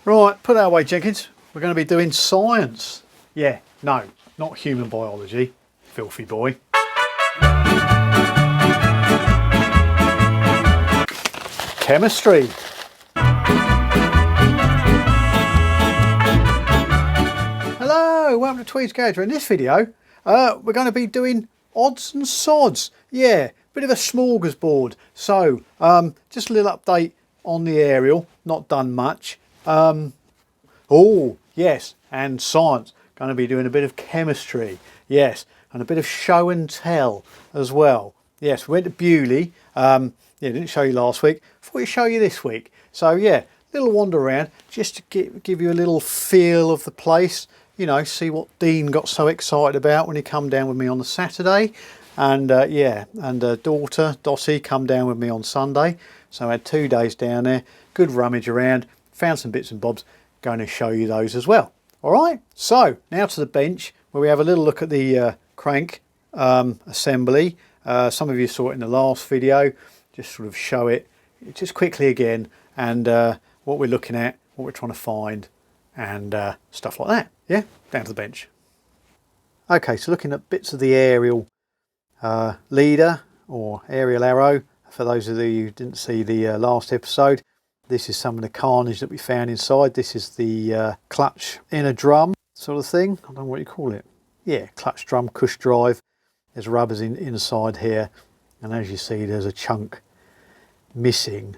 Right, put that away, Jenkins. We're going to be doing science. Yeah, no, not human biology, filthy boy. Chemistry. Hello, welcome to Tweed's Garage. In this video, we're going to be doing odds and sods. Yeah, bit of a smorgasbord. So, just a little update on the Ariel. Not done much. Oh, yes, and science. Going to be doing a bit of chemistry. Yes, and a bit of show and tell as well. Yes, we went to Beaulieu. Yeah, didn't show you last week. Thought we'd show you this week. So yeah, little wander around just to give you a little feel of the place. You know, see what Dean got so excited about when he come down with me on the Saturday. And yeah, and daughter Dottie come down with me on Sunday. So I had 2 days down there. Good rummage around. Found some bits and bobs. Going to show you those as well. All right, so now to the bench where we have a little look at the crank assembly. Some of you saw it in the last video. Just sort of show it just quickly again, and what we're looking at, what we're trying to find, and stuff like that. Yeah, down to the bench. Okay, so looking at bits of the Ariel Leader or Ariel Arrow. For those of you who didn't see the last episode, this is some of the carnage that we found inside. This is the clutch in a drum sort of thing. I don't know what you call it. Yeah, clutch drum, cush drive. There's rubbers inside here. And as you see, there's a chunk missing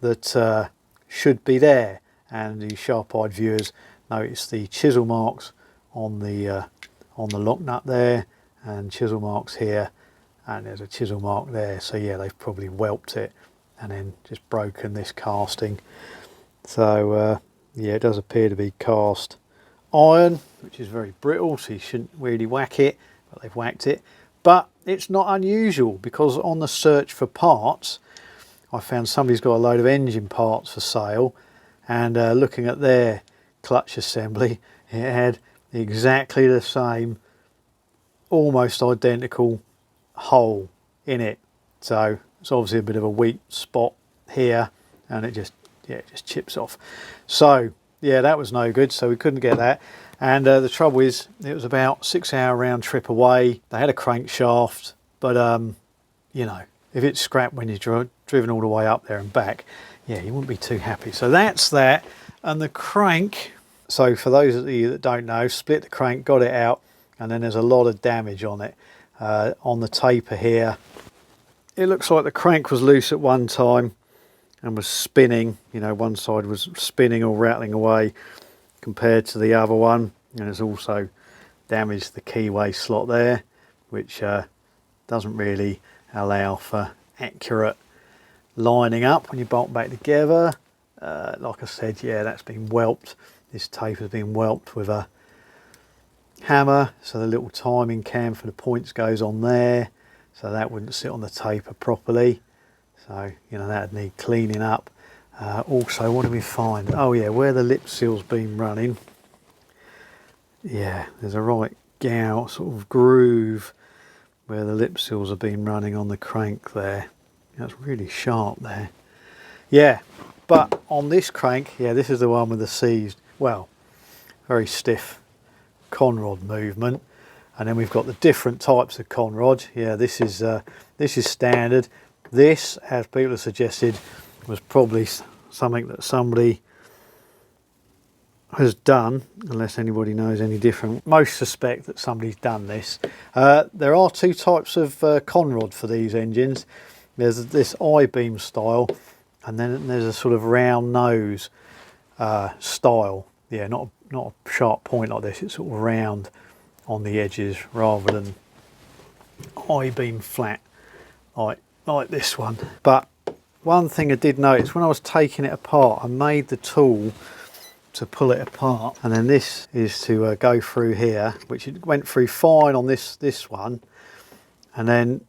that should be there. And the sharp-eyed viewers notice the chisel marks on the lock nut there, and chisel marks here, and there's a chisel mark there. So yeah, they've probably whelped it and then just broken this casting. So yeah, it does appear to be cast iron, which is very brittle, so you shouldn't really whack it, but they've whacked it. But it's not unusual, because on the search for parts, I found somebody's got a load of engine parts for sale, and looking at their clutch assembly, it had exactly the same, almost identical hole in it. So it's obviously a bit of a weak spot here, and it just chips off. So yeah, that was no good, so we couldn't get that. And the trouble is, it was about 6 hour round trip away. They had a crankshaft, but you know, if it's scrapped when you're driven all the way up there and back, yeah, you wouldn't be too happy. So that's that. And the crank, so for those of you that don't know, split the crank, got it out, and then there's a lot of damage on it. On the taper here, it looks like the crank was loose at one time and was spinning. You know, one side was spinning or rattling away compared to the other one, and it's also damaged the keyway slot there, which doesn't really allow for accurate lining up when you bolt back together. Like I said, yeah, that's been whelped. This taper's been whelped with a hammer, so the little timing cam for the points goes on there, so that wouldn't sit on the taper properly. So you know, that'd need cleaning up. Also, what do we find? Oh yeah, where the lip seal's been running, yeah, there's a right gout, sort of groove where the lip seals have been running on the crank there. That's really sharp there. Yeah, but on this crank, yeah, this is the one with the seized, well, very stiff conrod movement. And then we've got the different types of conrod. Yeah, this is standard. This, as people have suggested, was probably something that somebody has done, unless anybody knows any different. Most suspect that somebody's done this. There are two types of conrod for these engines. There's this I-beam style, and then there's a sort of round nose style. Yeah, not a sharp point like this. It's sort of round on the edges rather than I-beam flat like this one. But one thing I did notice when I was taking it apart, I made the tool to pull it apart, and then this is to go through here, which it went through fine on this one, and then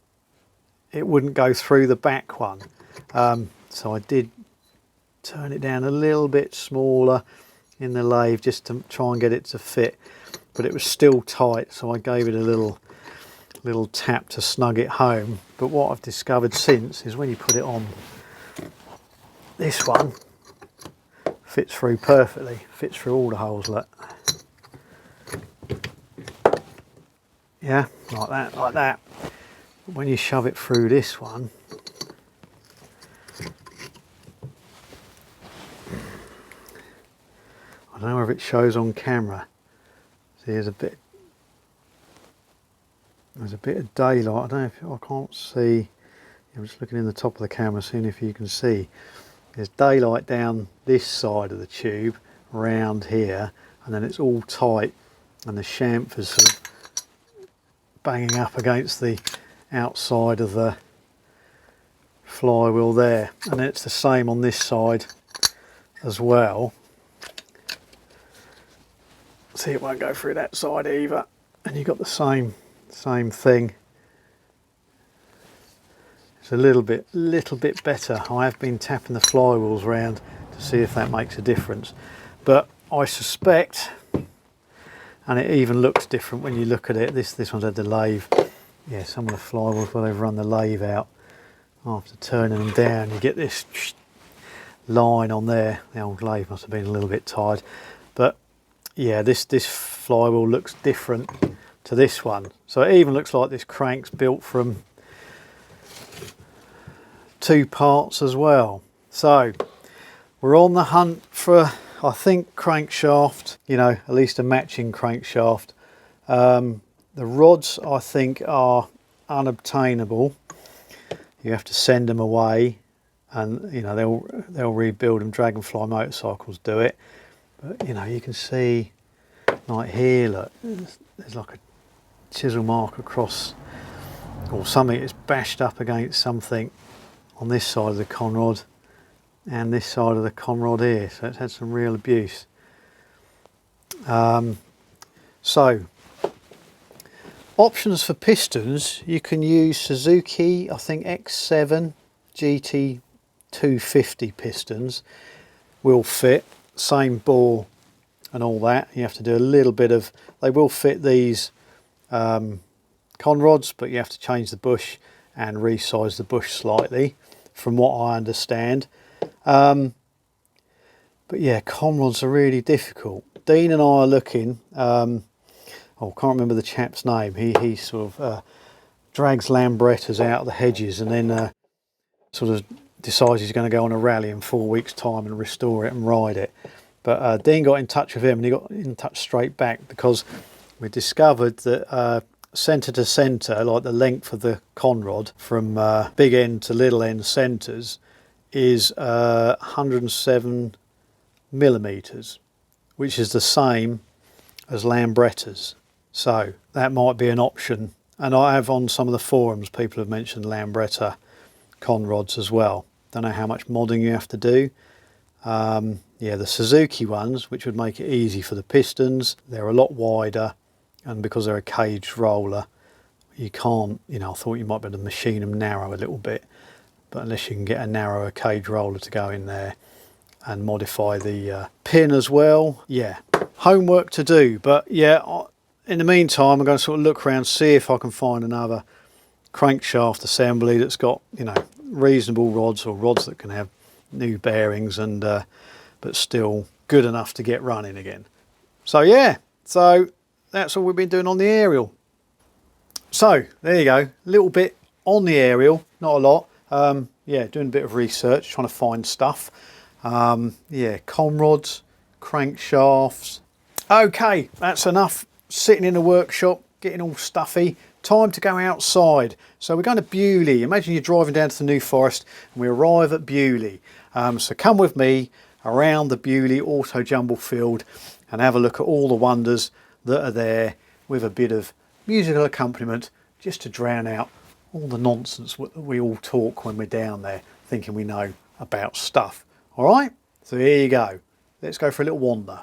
it wouldn't go through the back one. So I did turn it down a little bit smaller in the lathe just to try and get it to fit, but it was still tight, so I gave it a little tap to snug it home. But what I've discovered since is when you put it on this one, fits through perfectly, fits through all the holes, look. Yeah, like that, like that. But when you shove it through this one, I don't know if it shows on camera. See, there's a bit of daylight. I don't know if I can't see. I'm just looking in the top of the camera, seeing if you can see. There's daylight down this side of the tube, round here, and then it's all tight, and the chamfer's sort of banging up against the outside of the flywheel there, and it's the same on this side as well. See, it won't go through that side either, and you've got the same thing. It's a little bit better. I have been tapping the flywheels around to see if that makes a difference, but I suspect, and it even looks different when you look at it. This one's had the lathe. Yeah, some of the flywheels where they've run the lathe out, after turning them down, you get this line on there. The old lathe must have been a little bit tired, but yeah, this flywheel looks different to this one. So it even looks like this crank's built from 2 parts as well. So we're on the hunt for, I think, crankshaft, you know, at least a matching crankshaft. The rods, I think, are unobtainable. You have to send them away, and you know they'll rebuild them. Dragonfly motorcycles do it, but you know, you can see like here, look, there's like a chisel mark across, or something is bashed up against something on this side of the conrod and this side of the conrod here, so it's had some real abuse. So options for pistons, you can use Suzuki, I think X7 GT 250 pistons will fit, same bore and all that. You have to do a little bit of, they will fit these conrods, but you have to change the bush and resize the bush slightly, from what I understand. But yeah, conrods are really difficult. Dean and I are looking, I can't remember the chap's name. He sort of drags lambrettas out of the hedges and then sort of decides he's going to go on a rally in 4 weeks' time and restore it and ride it. But Dean got in touch with him, and he got in touch straight back, because we discovered that centre to centre, like the length of the conrod from big end to little end centres, is 107 millimetres, which is the same as lambrettas. So that might be an option. And I have, on some of the forums, people have mentioned lambretta conrods as well. Don't know how much modding you have to do. Yeah, the Suzuki ones, which would make it easy for the pistons, they're a lot wider, and because they're a caged roller, you can't, you know, I thought you might be able to machine them narrow a little bit, but unless you can get a narrower cage roller to go in there and modify the pin as well, yeah, homework to do. But yeah, in the meantime, I'm going to sort of look around, see if I can find another crankshaft assembly that's got, you know, reasonable rods, or rods that can have new bearings and but still good enough to get running again. So yeah, so that's all we've been doing on the Ariel. So there you go, a little bit on the Ariel, not a lot. Yeah, doing a bit of research, trying to find stuff. Yeah, conrods, crankshafts. Okay, that's enough sitting in the workshop, getting all stuffy. Time to go outside. So we're going to Beaulieu. Imagine you're driving down to the New Forest and we arrive at Beaulieu. So come with me around the Beaulieu Autojumble field and have a look at all the wonders that are there, with a bit of musical accompaniment just to drown out all the nonsense that we all talk when we're down there thinking we know about stuff. All right, so here you go. Let's go for a little wander.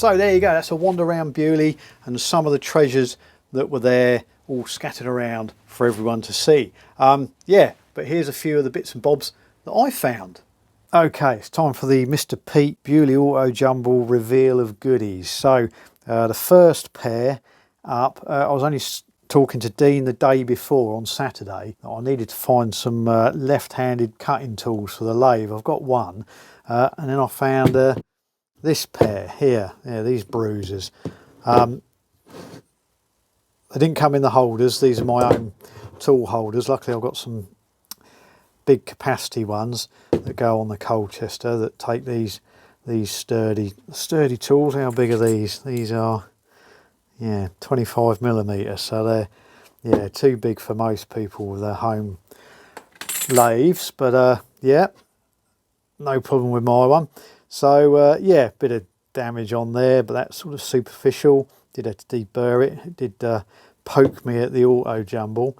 So there you go, that's a wander around Beaulieu and some of the treasures that were there all scattered around for everyone to see. Yeah, but here's a few of the bits and bobs that I found. Okay, it's time for the Mr Pete Beaulieu Autojumble reveal of goodies. So the first pair up, I was only talking to Dean the day before on Saturday. I needed to find some left-handed cutting tools for the lathe. I've got one, and then I found this pair here, these bruisers. They didn't come in the holders, these are my own tool holders. Luckily I've got some big capacity ones that go on the Colchester that take these sturdy tools. How big are these? These are 25mm, so they're too big for most people with their home lathes, but yeah, no problem with my one. So yeah, bit of damage on there, but that's sort of superficial. Did have to deburr it. It did poke me at the Autojumble.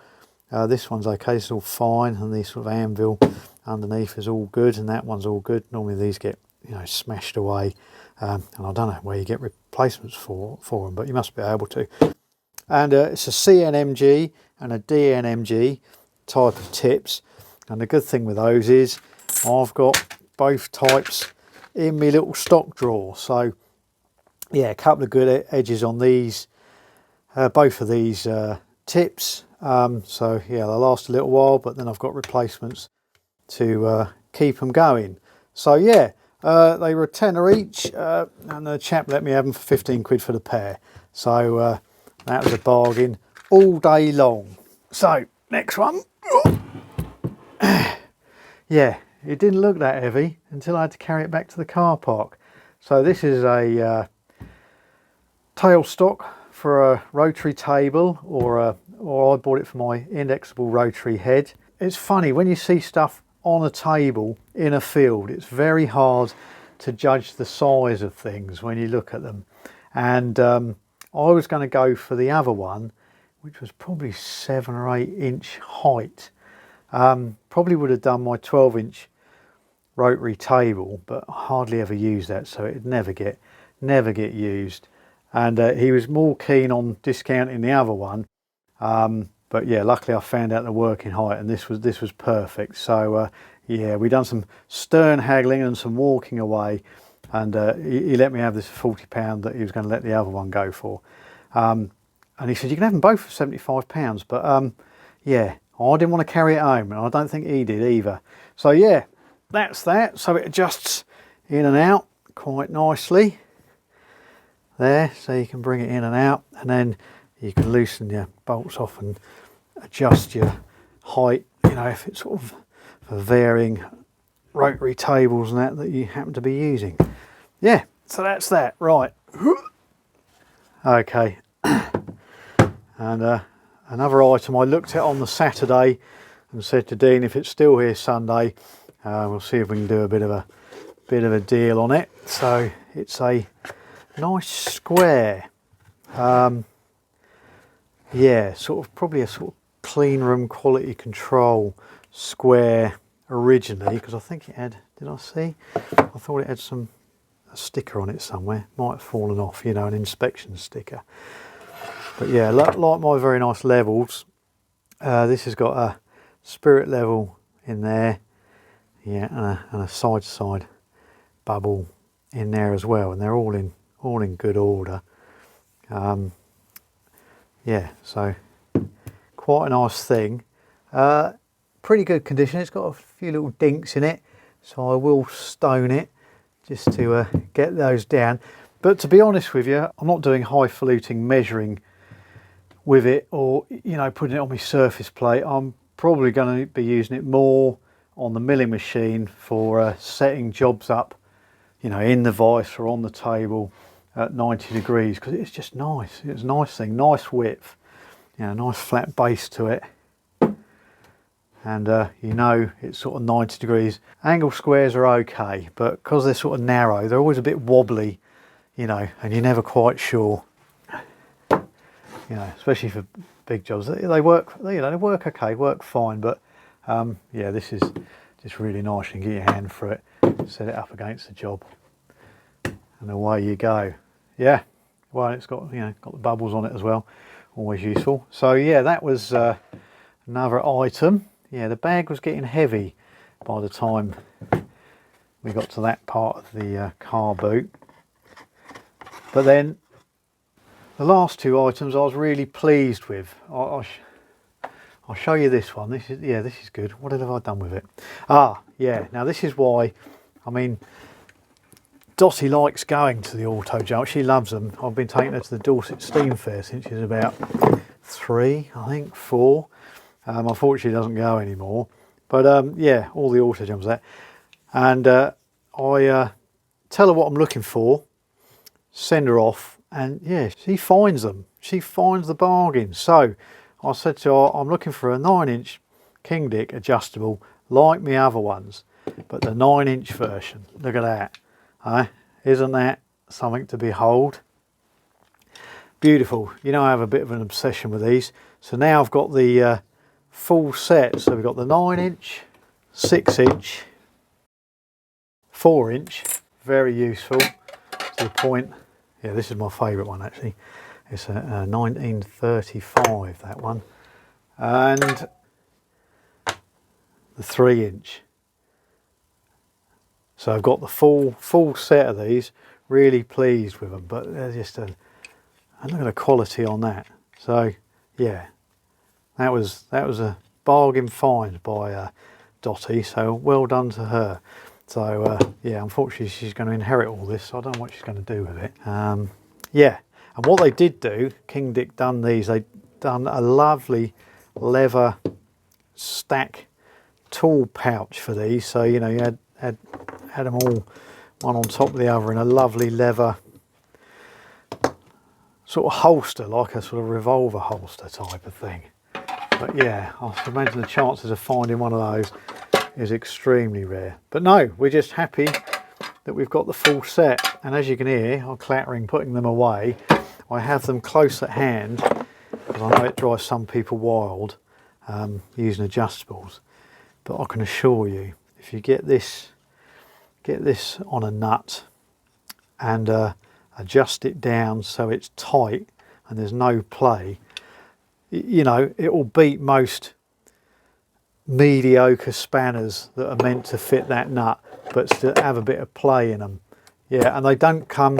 This one's okay, it's all fine, and the sort of anvil underneath is all good, and that one's all good. Normally these get, you know, smashed away, and I don't know where you get replacements for them, but you must be able to. And it's a CNMG and a DNMG type of tips, and the good thing with those is I've got both types in my little stock drawer. So yeah, a couple of good edges on these, both of these tips. So yeah, they'll last a little while, but then I've got replacements to keep them going. So yeah, they were a tenner each, and the chap let me have them for 15 quid for the pair. So that was a bargain all day long. So next one. Yeah, it didn't look that heavy until I had to carry it back to the car park. So this is a tailstock for a rotary table, or I bought it for my indexable rotary head. It's funny, when you see stuff on a table in a field, it's very hard to judge the size of things when you look at them. And I was going to go for the other one, which was probably 7 or 8 inch height. Probably would have done my 12-inch rotary table, but I hardly ever use that, so it'd never get used. And he was more keen on discounting the other one, but yeah, luckily I found out the working height, and this was perfect. So yeah, we done some stern haggling and some walking away, and he let me have this for £40 that he was going to let the other one go for. And he said you can have them both for £75, but yeah, I didn't want to carry it home, and I don't think he did either. So yeah, that's that. So it adjusts in and out quite nicely there, so you can bring it in and out, and then you can loosen your bolts off and adjust your height, you know, if it's sort of for varying rotary tables and that you happen to be using. Yeah, so that's that. Right, okay. And another item I looked at on the Saturday and said to Dean, if it's still here Sunday, we'll see if we can do a bit of a deal on it. So it's a nice square, yeah, sort of probably a sort of clean room quality control square originally, because I think it had, did I see? I thought it had a sticker on it somewhere. Might have fallen off, you know, an inspection sticker. But yeah, like my very nice levels, this has got a spirit level in there, yeah, and a side to side bubble in there as well, and they're all in good order. Yeah, so quite a nice thing. Pretty good condition. It's got a few little dinks in it, so I will stone it just to get those down. But to be honest with you, I'm not doing highfalutin measuring with it, or, you know, putting it on my surface plate. I'm probably going to be using it more on the milling machine for setting jobs up, you know, in the vise or on the table at 90 degrees, because it's just nice. It's a nice thing, nice width, you know, nice flat base to it, and you know, it's sort of 90 degrees. Angle squares are okay, but because they're sort of narrow, they're always a bit wobbly, you know, and you're never quite sure, you know, especially for big jobs. They work, you know, they work okay, work fine, but yeah, this is just really nice. You can get your hand through it, set it up against the job, and away you go. yeah, well, it's got, you know, got the bubbles on it as well, always useful. So yeah, that was another item. Yeah, the bag was getting heavy by the time we got to that part of the car boot. But then the last two items I was really pleased with. I'll show you this one. This is good. What have I done with it? Ah, yeah. Now this is why. I mean, Dottie likes going to the Autojumble. She loves them. I've been taking her to the Dorset Steam Fair since she's about 3, I think 4. Unfortunately, she doesn't go anymore. But yeah, all the Autojumbles there. And I tell her what I'm looking for, send her off, and yeah, she finds them. She finds the bargain. So I said to her, I'm looking for a 9-inch King Dick adjustable like my other ones, but the 9-inch version. Look at that. Isn't that something to behold? Beautiful. You know, I have a bit of an obsession with these. So now I've got the full set. So we've got the 9-inch, 6-inch, 4-inch, very useful to the point. Yeah, this is my favourite one actually. It's a 1935, that one, and the 3-inch. So I've got the full set of these. Really pleased with them, but they're just and look at the quality on that. So yeah, that was a bargain find by Dottie. So well done to her. So yeah, unfortunately she's going to inherit all this, so I don't know what she's going to do with it. Yeah, and what they did do, King Dick done these, they done a lovely leather stack tool pouch for these. So you know, you had them all one on top of the other in a lovely leather sort of holster, like a sort of revolver holster type of thing. But yeah, I imagine the chances of finding one of those is extremely rare. But no, we're just happy that we've got the full set. And as you can hear, I'm clattering putting them away. I have them close at hand because I know it drives some people wild using adjustables. But I can assure you, if you get this on a nut and adjust it down so it's tight and there's no play, you know, it will beat most mediocre spanners that are meant to fit that nut but still have a bit of play in them. Yeah, and they don't come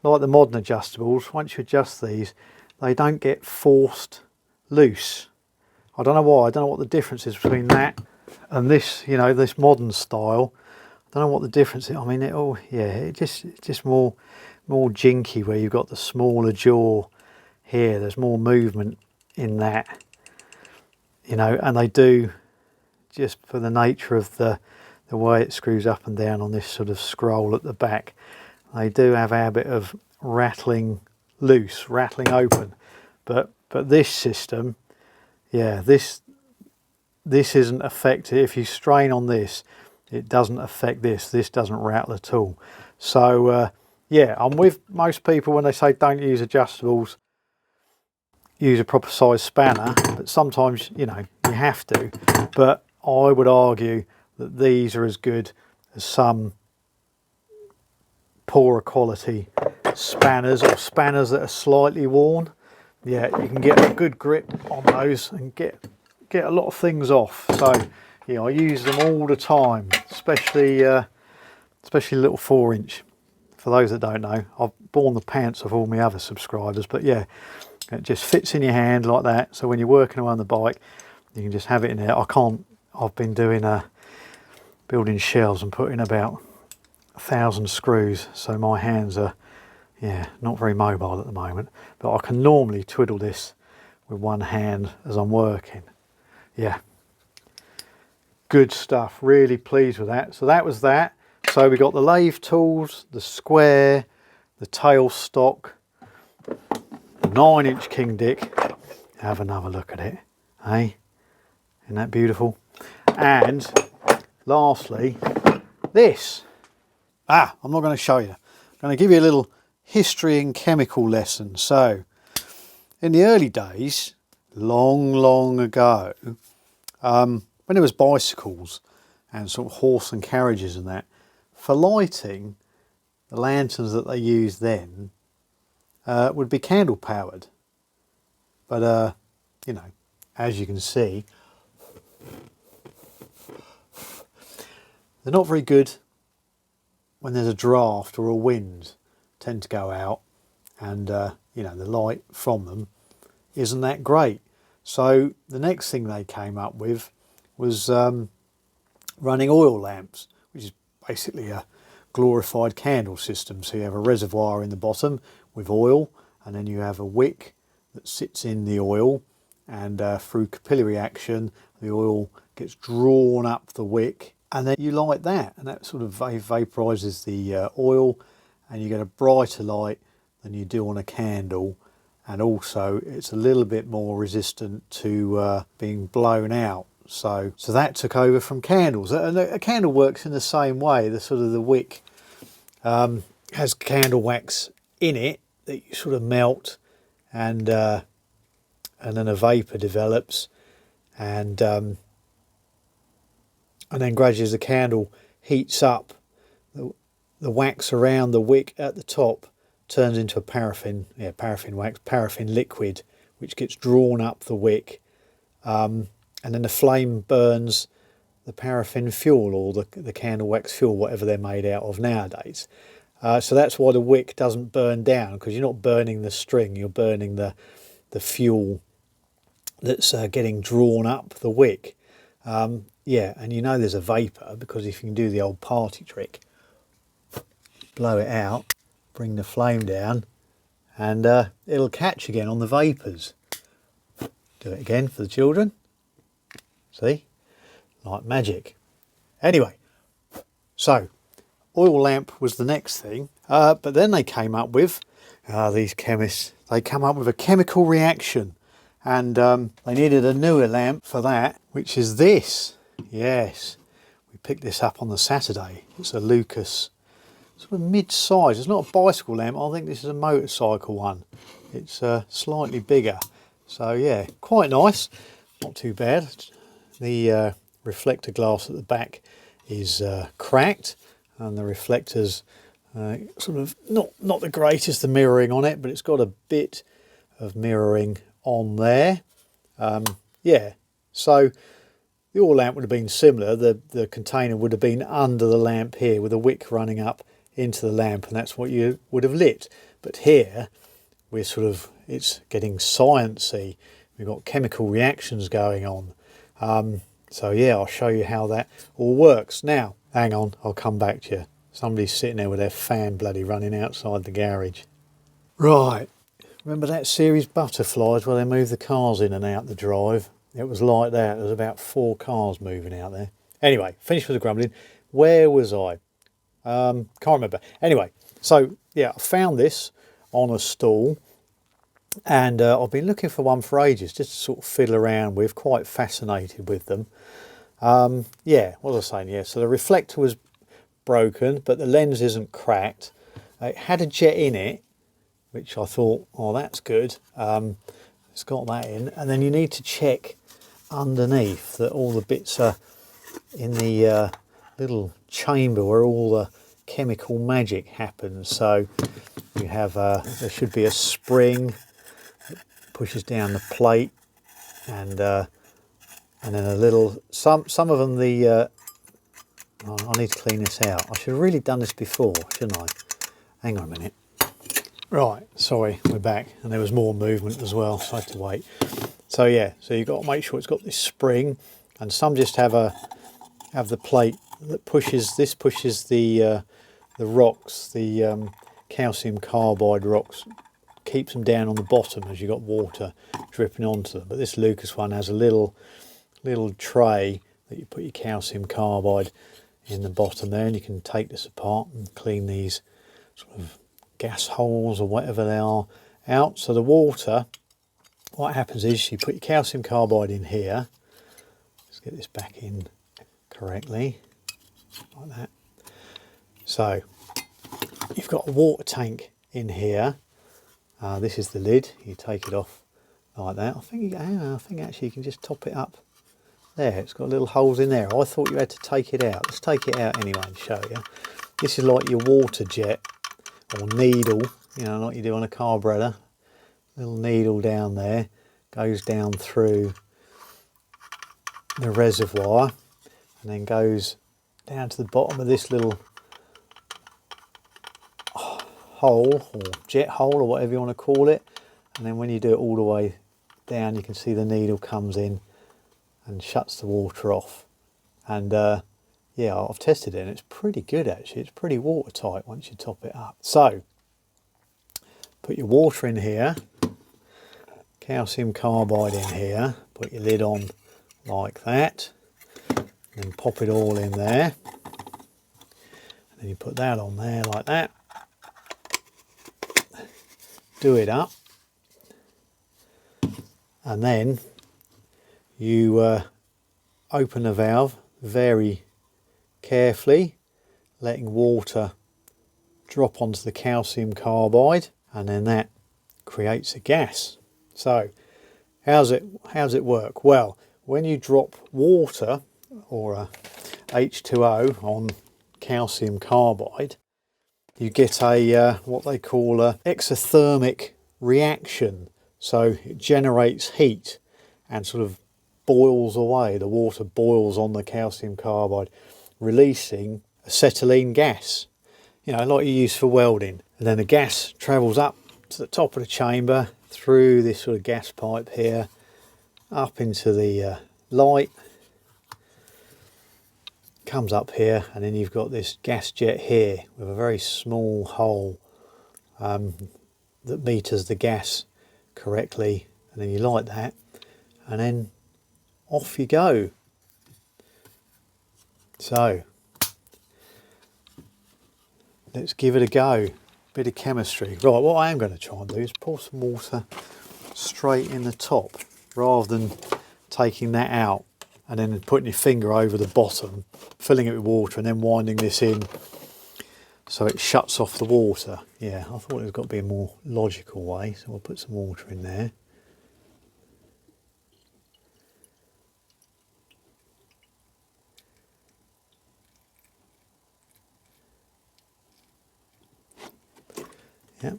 like the modern adjustables. Once you adjust these, they don't get forced loose. I don't know why. I don't know what the difference is between that and this, you know, this modern style. I don't know what the difference is. I mean, it's just more jinky where you've got the smaller jaw here. There's more movement in that, you know, and they do, just for the nature of the way it screws up and down on this sort of scroll at the back, they do have a habit of rattling loose, rattling open. But this system, yeah, this isn't affected. If you strain on this, it doesn't affect this. This doesn't rattle at all. So yeah, I'm with most people when they say don't use adjustables, use a proper size spanner, but sometimes, you know, you have to. But I would argue that these are as good as some poorer quality spanners, or spanners that are slightly worn. Yeah, you can get a good grip on those and get a lot of things off. So yeah, I use them all the time, especially little 4-inch. For those that don't know, I've borne the pants of all my other subscribers, but yeah, it just fits in your hand like that. So when you're working around the bike, you can just have it in there. I've been doing building shelves and putting about 1,000 screws, so my hands are, yeah, not very mobile at the moment, but I can normally twiddle this with one hand as I'm working. Yeah, good stuff. Really pleased with that. So that was that. So we got the lathe tools, the square, the tailstock, the 9-inch King Dick. Have another look at it, eh? Isn't that beautiful? And lastly, this. I'm not going to show you. I'm going to give you a little history and chemical lesson. So, in the early days, long ago, when there was bicycles and sort of horse and carriages and that, for lighting, the lanterns that they used then, would be candle powered. But, you know, as you can see, they're not very good when there's a draft or a wind. Tend to go out, and you know, the light from them isn't that great. So the next thing they came up with was running oil lamps, which is basically a glorified candle system. So you have a reservoir in the bottom with oil, and then you have a wick that sits in the oil, and through capillary action the oil gets drawn up the wick, and then you light that, and that sort of vaporizes the oil, and you get a brighter light than you do on a candle, and also it's a little bit more resistant to being blown out. So that took over from candles, and a candle works in the same way. The sort of the wick has candle wax in it that you sort of melt, and then a vapor develops, and then gradually as the candle heats up, the wax around the wick at the top turns into a paraffin wax, paraffin liquid, which gets drawn up the wick, and then the flame burns the paraffin fuel, or the candle wax fuel, whatever they're made out of nowadays. So that's why the wick doesn't burn down, because you're not burning the string, you're burning the fuel that's getting drawn up the wick. Yeah, and you know there's a vapour, because if you can do the old party trick, blow it out, bring the flame down, and it'll catch again on the vapours. Do it again for the children. See? Like magic. Anyway, so oil lamp was the next thing, but then they came up with, these chemists, they come up with a chemical reaction, and they needed a newer lamp for that, which is this. Yes, we picked this up on the Saturday. It's a Lucas, sort of mid-size. It's not a bicycle lamp, I think this is a motorcycle one. It's slightly bigger, so yeah, quite nice, not too bad. The reflector glass at the back is cracked, and the reflectors sort of not the greatest, the mirroring on it, but it's got a bit of mirroring on there. Yeah, so the oil lamp would have been similar. The container would have been under the lamp here, with a wick running up into the lamp, and that's what you would have lit. But here we're sort of, it's getting sciencey. We've got chemical reactions going on. So yeah, I'll show you how that all works. Now, hang on, I'll come back to you. Somebody's sitting there with their fan bloody running outside the garage. Right, remember that series Butterflies where they move the cars in and out the drive? It was like that. There was about 4 cars moving out there. Anyway, finished with the grumbling. Where was I? Can't remember. Anyway, so yeah, I found this on a stall, and I've been looking for one for ages, just to sort of fiddle around with, quite fascinated with them. Yeah, what was I saying? Yeah, so the reflector was broken, but the lens isn't cracked. It had a jet in it, which I thought, oh, that's good. It's got that in, and then you need to check underneath that all the bits are in the little chamber where all the chemical magic happens. So you have there should be a spring that pushes down the plate, and then a little, some of them, the oh, I need to clean this out. I should have really done this before, shouldn't I? Hang on a minute. Right, sorry, we're back, and there was more movement as well, so I had to wait. So yeah, so you've got to make sure it's got this spring, and some just have the plate that pushes the rocks, the calcium carbide rocks, keeps them down on the bottom as you've got water dripping onto them. But this Lucas one has a little tray that you put your calcium carbide in the bottom there, and you can take this apart and clean these sort of gas holes or whatever they are out. So the water, what happens is you put your calcium carbide in here. Let's get this back in correctly, like that. So you've got a water tank in here. This is the lid. You take it off like that. I think actually you can just top it up there. It's got little holes in there. I thought you had to take it out. Let's take it out anyway and show you. This is like your water jet or needle you know, like you do on a carburetor. Little needle down there, goes down through the reservoir and then goes down to the bottom of this little hole or jet hole or whatever you want to call it, and then when you do it all the way down you can see the needle comes in and shuts the water off. And yeah, I've tested it and it's pretty good actually. It's pretty watertight once you top it up. So put your water in here, calcium carbide in here, put your lid on like that, and pop it all in there, and then you put that on there like that, do it up, and then you open the valve very carefully, letting water drop onto the calcium carbide, and then that creates a gas. So how's it work? Well, when you drop water or a H2O on calcium carbide, you get a what they call a exothermic reaction. So it generates heat and sort of boils away. The water boils on the calcium carbide, releasing acetylene gas, you know, like you use for welding. And then the gas travels up to the top of the chamber through this sort of gas pipe here, up into the light, comes up here, and then you've got this gas jet here with a very small hole that meters the gas correctly, and then you light that and then off you go. So let's give it a go. Bit of chemistry. Right, what I am going to try and do is pour some water straight in the top rather than taking that out and then putting your finger over the bottom, filling it with water and then winding this in so it shuts off the water. Yeah, I thought there's got to be a more logical way, so we'll put some water in there. Yep,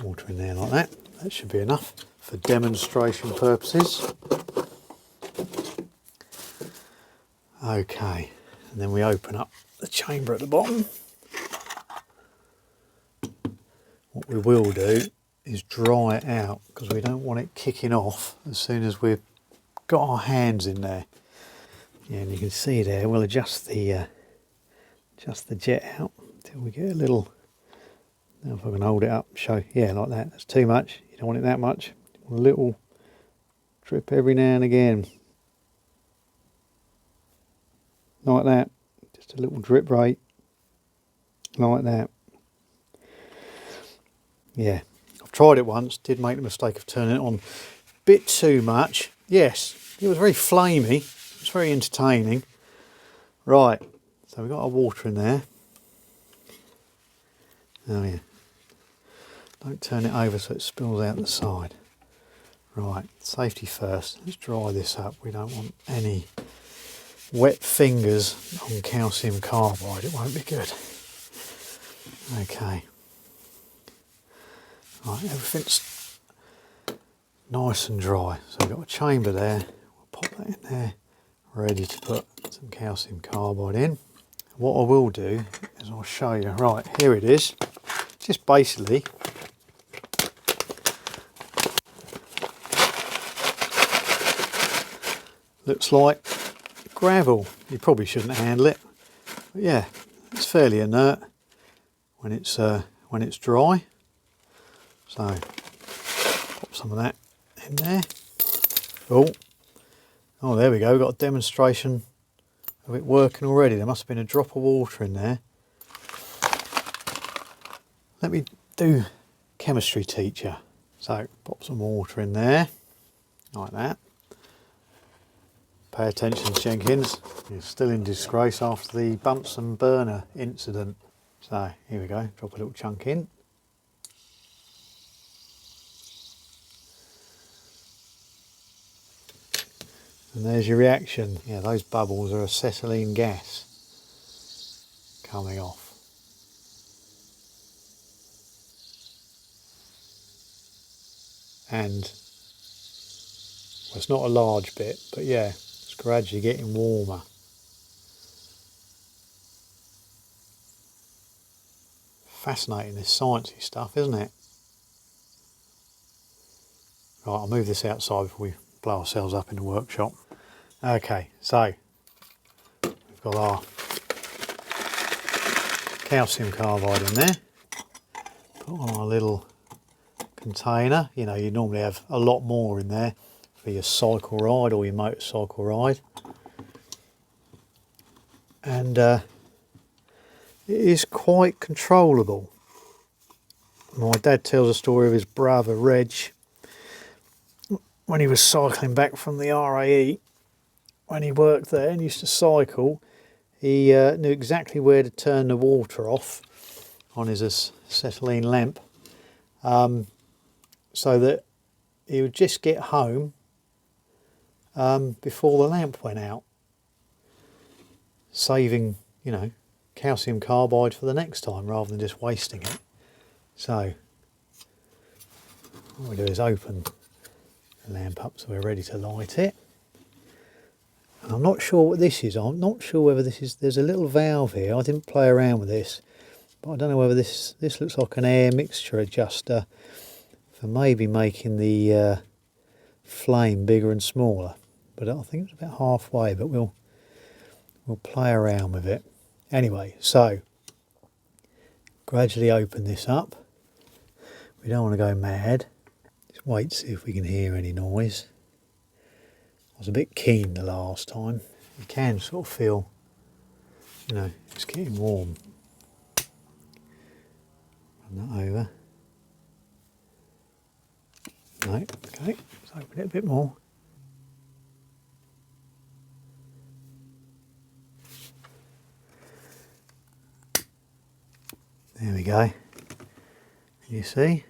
water in there like that. That should be enough for demonstration purposes. Okay, and then we open up the chamber at the bottom. What we will do is dry it out because we don't want it kicking off as soon as we've got our hands in there. Yeah, and you can see there, we'll adjust the jet out until we get a little. Now if I can hold it up, show, yeah, like that. That's too much. You don't want it that much. You want a little drip every now and again. Like that. Just a little drip rate. Like that. Yeah. I've tried it once, did make the mistake of turning it on a bit too much. Yes, it was very flamey. It was very entertaining. Right, so we've got our water in there. Oh yeah. Don't turn it over so it spills out the side. Right, safety first. Let's dry this up. We don't want any wet fingers on calcium carbide. It won't be good. Okay. Right, everything's nice and dry. So we've got a chamber there. We'll pop that in there, ready to put some calcium carbide in. What I will do is I'll show you. Right, here it is. Just basically looks like gravel. You probably shouldn't handle it, but yeah, it's fairly inert when it's dry. So pop some of that in there. Oh, there we go. We've got a demonstration of it working already. There must have been a drop of water in there. Let me do chemistry teacher. So pop some water in there, like that. Pay attention, Jenkins. You're still in disgrace after the Bunsen burner incident. So here we go. Drop a little chunk in. And there's your reaction. Yeah, those bubbles are acetylene gas coming off. and well, it's not a large bit, but yeah, it's gradually getting warmer. Fascinating, this sciencey stuff, isn't it? Right, I'll move this outside before we blow ourselves up in the workshop. Okay, so we've got our calcium carbide in there. Put on our little container. You know, you normally have a lot more in there for your cycle ride or your motorcycle ride. And it is quite controllable. My dad tells a story of his brother Reg when he was cycling back from the RAE. When he worked there and used to cycle, he knew exactly where to turn the water off on his acetylene lamp, so that he would just get home before the lamp went out, saving, you know, calcium carbide for the next time rather than just wasting it. So what we do is open the lamp up so we're ready to light it. And I'm not sure what this is. I'm not sure whether this is, there's a little valve here. I didn't play around with this, but I don't know whether this looks like an air mixture adjuster for maybe making the flame bigger and smaller. But I think it's about halfway, but we'll play around with it. Anyway, so gradually open this up. We don't want to go mad. Just wait to see if we can hear any noise. I was a bit keen the last time. You can sort of feel, you know, it's getting warm. Run that over. No, okay, let's open it a bit more. There we go. You see?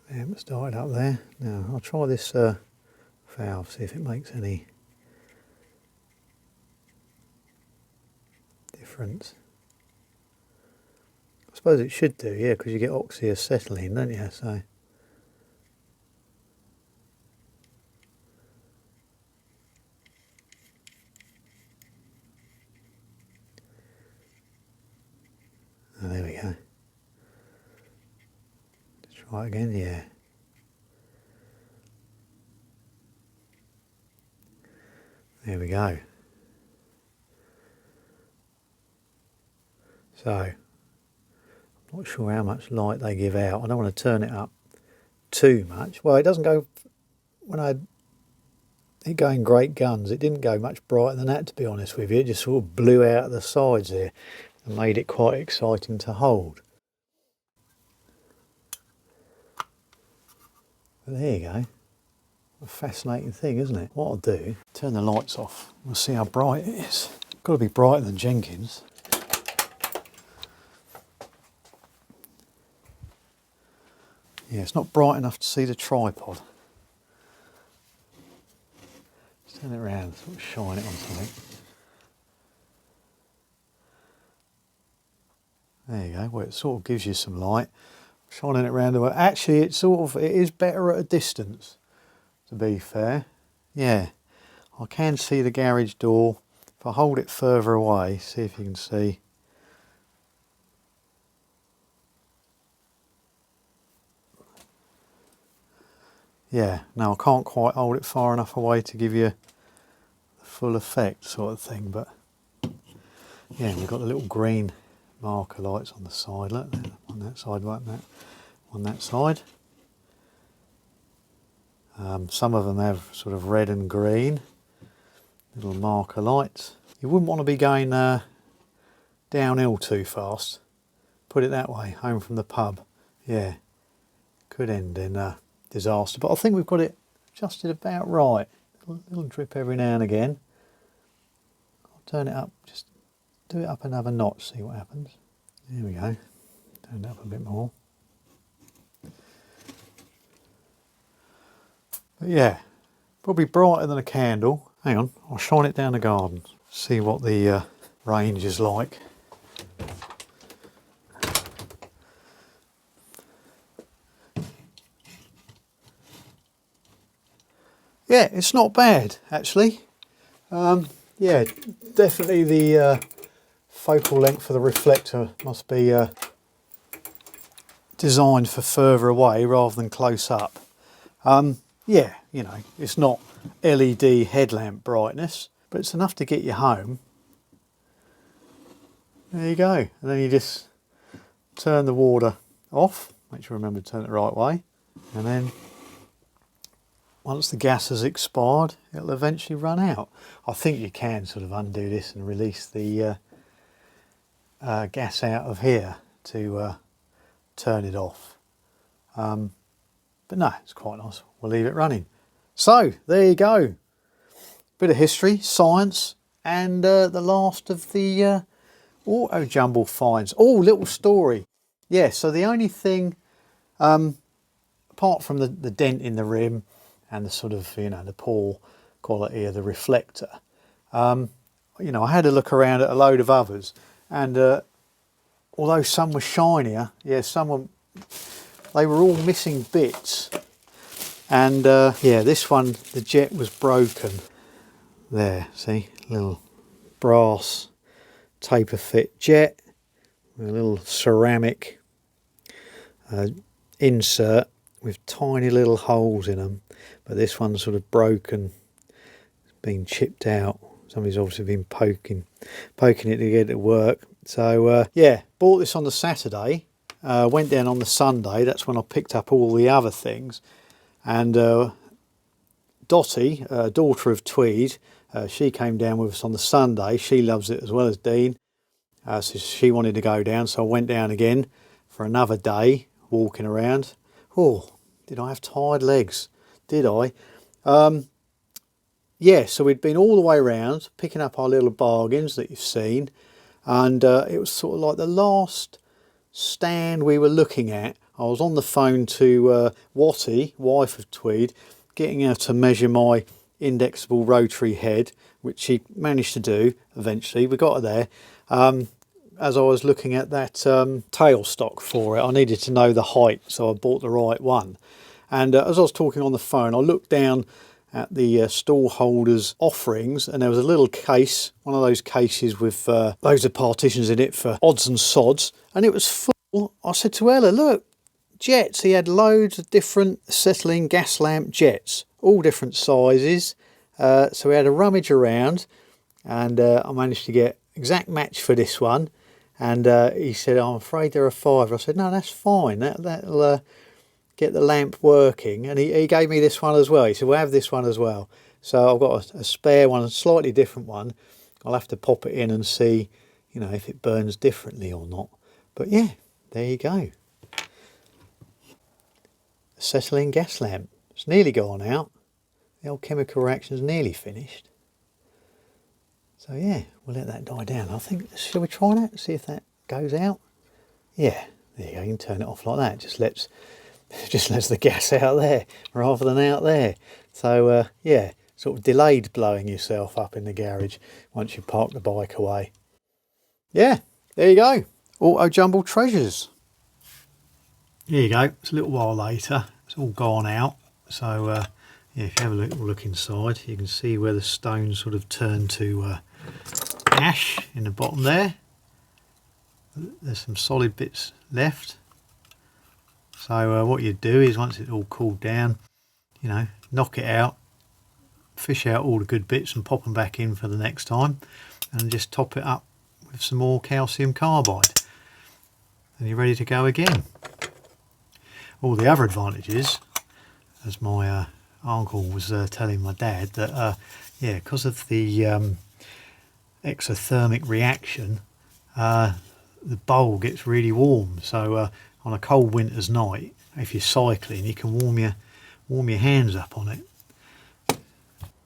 Yeah, it started up there. Now I'll try this valve, see if it makes any difference. I suppose it should do, yeah, because you get oxyacetylene, don't you? So oh, there we go. Let's try it again, yeah. There we go. So, I'm not sure how much light they give out. I don't want to turn it up too much. Well, it doesn't go, when I it going great guns, it didn't go much brighter than that, to be honest with you. It just sort of blew out of the sides there and made it quite exciting to hold. But there you go. A fascinating thing, isn't it? What I'll do, turn the lights off. We'll see how bright it is. Got to be brighter than Jenkins. Yeah, it's not bright enough to see the tripod. Let's turn it around, sort of shine it on something. There you go. Well, it sort of gives you some light. Shining it around the way. Actually, it is better at a distance, to be fair. Yeah, I can see the garage door. If I hold it further away, see if you can see. Yeah, no, I can't quite hold it far enough away to give you the full effect sort of thing, but yeah, we've got the little green marker lights on the side, look, on that side, like that, on that side. Some of them have sort of red and green little marker lights. You wouldn't want to be going downhill too fast, put it that way, home from the pub. Yeah, could end in disaster, but I think we've got it adjusted about right. A little drip every now and again. I'll turn it up, just do it up another notch, see what happens. There we go, turn it up a bit more. But yeah, probably brighter than a candle. Hang on, I'll shine it down the garden, see what the range is like. Yeah, it's not bad actually. Yeah, definitely the focal length of the reflector must be designed for further away rather than close up. Yeah, you know, it's not LED headlamp brightness, but it's enough to get you home. There you go. And then you just turn the water off. Make sure you remember to turn it the right way. And then once the gas has expired, it'll eventually run out. I think you can sort of undo this and release the gas out of here to turn it off. But no, it's quite nice. We'll leave it running. So there you go. Bit of history, science, and the last of the Autojumble finds. Oh, little story. Yeah, so the only thing, apart from the dent in the rim and the sort of, you know, the poor quality of the reflector, you know, I had a look around at a load of others, and although some were shinier, yeah, some were, they were all missing bits. And yeah, this one, the jet was broken. There, see, little brass taper fit jet with a little ceramic insert with tiny little holes in them, but this one's sort of broken, it's been chipped out. Somebody's obviously been poking it to get it to work. So yeah, bought this on the Saturday, went down on the Sunday. That's when I picked up all the other things. And Dottie, daughter of Tweed, she came down with us on the Sunday. She loves it as well as Dean. So she wanted to go down, so I went down again for another day walking around. Oh, did I have tired legs? Did I? Yeah, so we'd been all the way around picking up our little bargains that you've seen, and it was sort of like the last stand we were looking at. I was on the phone to Wattie, wife of Tweed, getting her to measure my indexable rotary head, which she managed to do eventually. We got her there. As I was looking at that tailstock for it, I needed to know the height, so I bought the right one. And as I was talking on the phone, I looked down at the stall holders offerings, and there was a little case, one of those cases with loads of partitions in it for odds and sods, and it was full. I said to Ella, look, jets. He had loads of different acetylene gas lamp jets, all different sizes. So we had a rummage around, and I managed to get exact match for this one. And he said, I'm afraid they're a £5. I said, no, that's fine. That'll get the lamp working. And he gave me this one as well. He said, we'll have this one as well. So I've got a spare one, a slightly different one. I'll have to pop it in and see, you know, if it burns differently or not. But yeah, there you go. Acetylene gas lamp. It's nearly gone out. The old chemical reaction's nearly finished. So yeah, we'll let that die down. I think, shall we try that? See if that goes out? Yeah, there you go. You can turn it off like that. Just lets the gas out there rather than out there. So yeah, sort of delayed blowing yourself up in the garage once you park the bike away. Yeah, there you go. Autojumble treasures. Here you go. It's a little while later. It's all gone out. So yeah, if you have a little look inside, you can see where the stones sort of turn to ash in the bottom there. There's some solid bits left. So what you do is, once it's all cooled down, you know, knock it out, fish out all the good bits and pop them back in for the next time, and just top it up with some more calcium carbide, and you're ready to go again. All the other advantages, as my uncle was telling my dad, that yeah, because of the exothermic reaction, the bowl gets really warm. So on a cold winter's night, if you're cycling, you can warm your hands up on it.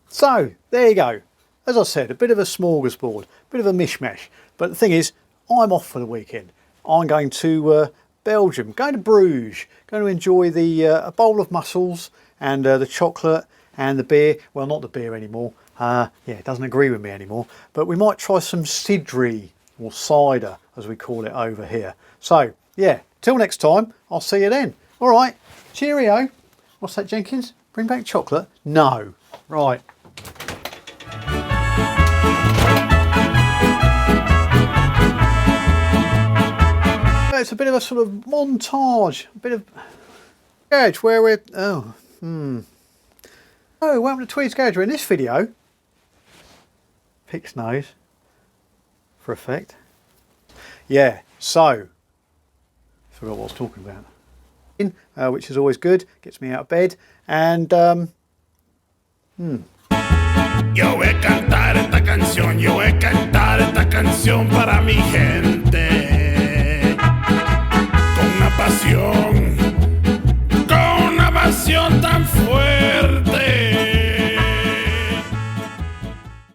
So there you go. As I said, a bit of a smorgasbord, a bit of a mishmash. But the thing is, I'm off for the weekend. I'm going to Belgium, going to Bruges, going to enjoy the a bowl of mussels and the chocolate and the beer. Well, not the beer anymore. Yeah, it doesn't agree with me anymore. But we might try some cidre, or cider, as we call it over here. So, yeah, till next time, I'll see you then. All right, cheerio. What's that, Jenkins? Bring back chocolate? No. Right. It's a bit of a sort of montage, a bit of garage where we're... Oh, welcome to Tweed's Garage. In this video, Pic's nose, for effect. Yeah, so, forgot what I was talking about. Which is always good, gets me out of bed, and Yo voy a cantar esta canción, yo voy a cantar esta canción para mi gente. Con una pasión tan fuerte.